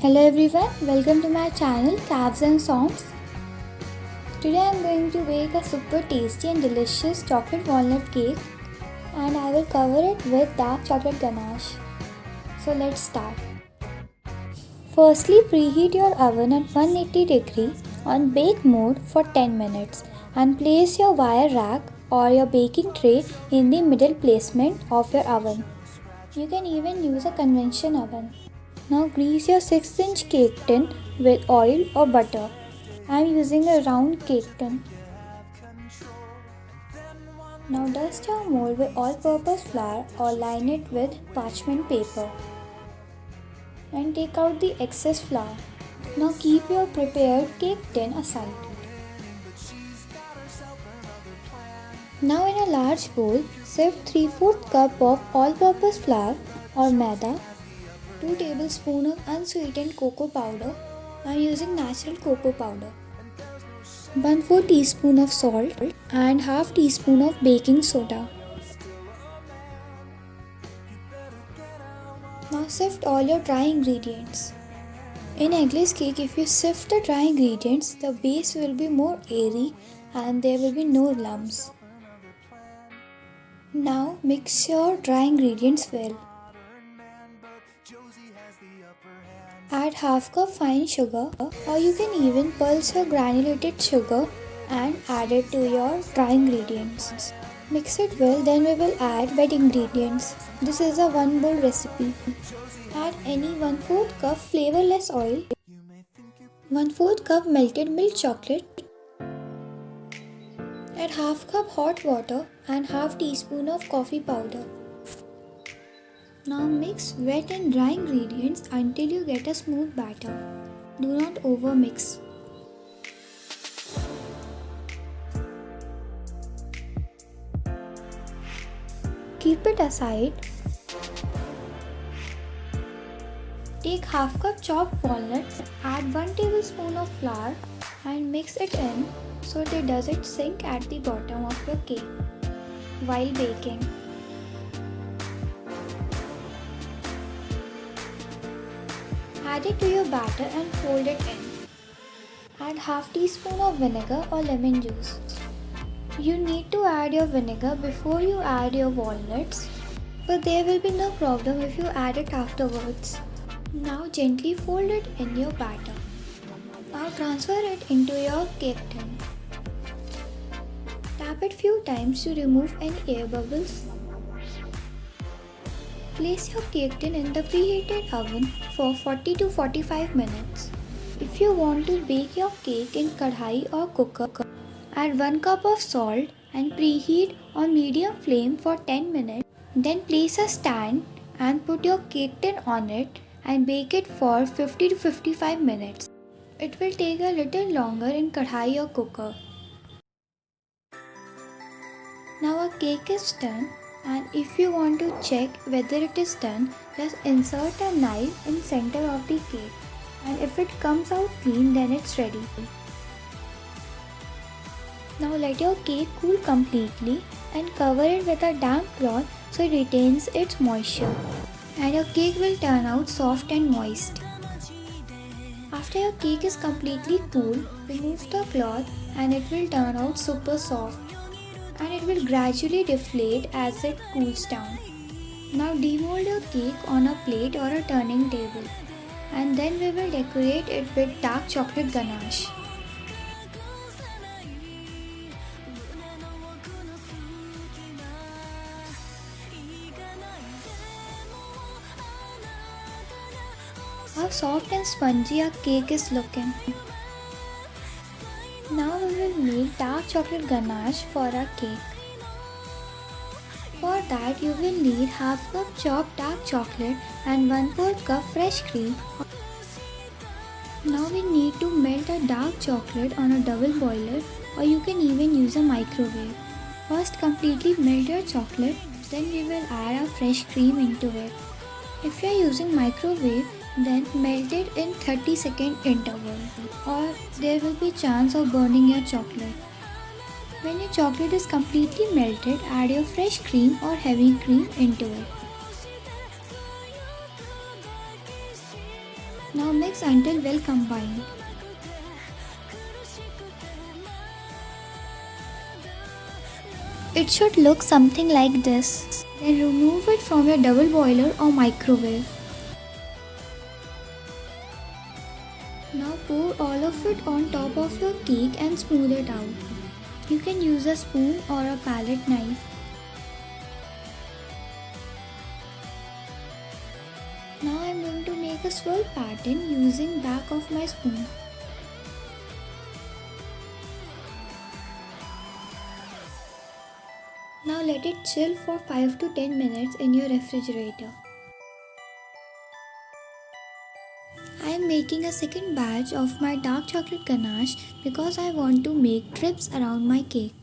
Hello everyone, welcome to my channel Cabs and Songs. Today I am going to bake a super tasty and delicious chocolate walnut cake and I will cover it with dark chocolate ganache. So let's start. Firstly, preheat your oven at 180 degree on bake mode for 10 minutes and place your wire rack or your baking tray in the middle placement of your oven. You can even use a convention oven. Now grease your 6-inch cake tin with oil or butter. I am using a round cake tin. Now dust your mold with all-purpose flour or line it with parchment paper. And take out the excess flour. Now keep your prepared cake tin aside. Now in a large bowl, sift 3/4 cup of all-purpose flour or maida, 2 tablespoons of unsweetened cocoa powder. I am using natural cocoa powder. 1/4 teaspoon of salt and half teaspoon of baking soda. Now sift all your dry ingredients. In eggless cake, if you sift the dry ingredients, the base will be more airy and there will be no lumps. Now mix your dry ingredients well. Add half cup fine sugar or you can even pulse your granulated sugar and add it to your dry ingredients. Mix it well, then we will add wet ingredients. This is a 1 bowl recipe. Add any 1/4 cup flavorless oil, 1/4 cup melted milk chocolate, add half cup hot water and half teaspoon of coffee powder. Now mix wet and dry ingredients until you get a smooth batter. Do not overmix. Keep it aside. Take half cup chopped walnuts, add 1 tablespoon of flour and mix it in so that it doesn't sink at the bottom of your cake while baking. Add it to your batter and fold it in. Add half teaspoon of vinegar or lemon juice. You need to add your vinegar before you add your walnuts, but there will be no problem if you add it afterwards. Now gently fold it in your batter. Now transfer it into your cake tin. Tap it few times to remove any air bubbles. Place your cake tin in the preheated oven for 40 to 45 minutes. If you want to bake your cake in kadhai or cooker, add 1 cup of salt and preheat on medium flame for 10 minutes. Then place a stand and put your cake tin on it and bake it for 50 to 55 minutes. It will take a little longer in kadhai or cooker. Now our cake is done, and if you want to check whether it is done, just insert a knife in center of the cake, and if it comes out clean, then it's ready. Now let your cake cool completely and cover it with a damp cloth so it retains its moisture, and your cake will turn out soft and moist. After your cake is completely cool, remove the cloth and it will turn out super soft, and it will gradually deflate as it cools down. Now demold your cake on a plate or a turning table, and then we will decorate it with dark chocolate ganache. How soft and spongy our cake is looking. Now we will make dark chocolate ganache for our cake. For that you will need half cup chopped dark chocolate and 1/4 cup fresh cream. Now we need to melt a dark chocolate on a double boiler, or you can even use a microwave. First completely melt your chocolate, then we will add our fresh cream into it. If you are using microwave, then melt it in 30-second interval, or there will be chance of burning your chocolate. When your chocolate is completely melted, add your fresh cream or heavy cream into it. Now mix until well combined. It should look something like this. Then remove it from your double boiler or microwave. Now pour all of it on top of your cake and smooth it out. You can use a spoon or a palette knife. Now I am going to make a swirl pattern using back of my spoon. Now let it chill for 5 to 10 minutes in your refrigerator. I am making a second batch of my dark chocolate ganache because I want to make drips around my cake.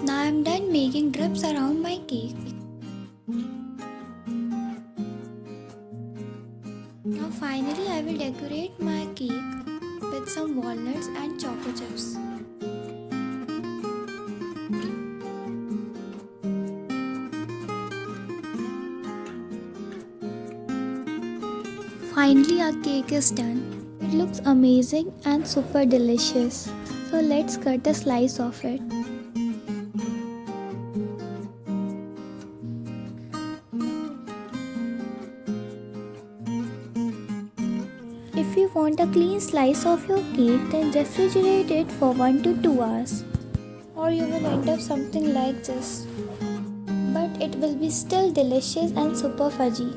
Now I am done making drips around my cake. Now finally I will decorate my cake with some walnuts and choco chips. Finally our cake is done. It looks amazing and super delicious. So let's cut a slice of it. If you want a clean slice of your cake, then refrigerate it for 1 to 2 hours. Or you will end up something like this. But it will be still delicious and super fudgy.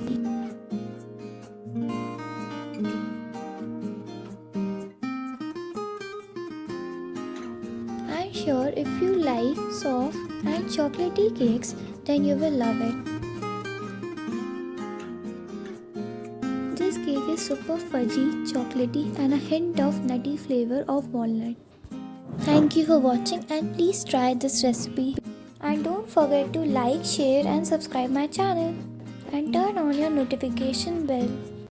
I'm sure if you like soft and chocolatey cakes, then you will love it. This cake is super fudgy, chocolatey and a hint of nutty flavor of walnut. Thank you for watching and please try this recipe. And don't forget to like, share and subscribe my channel. And turn on your notification bell.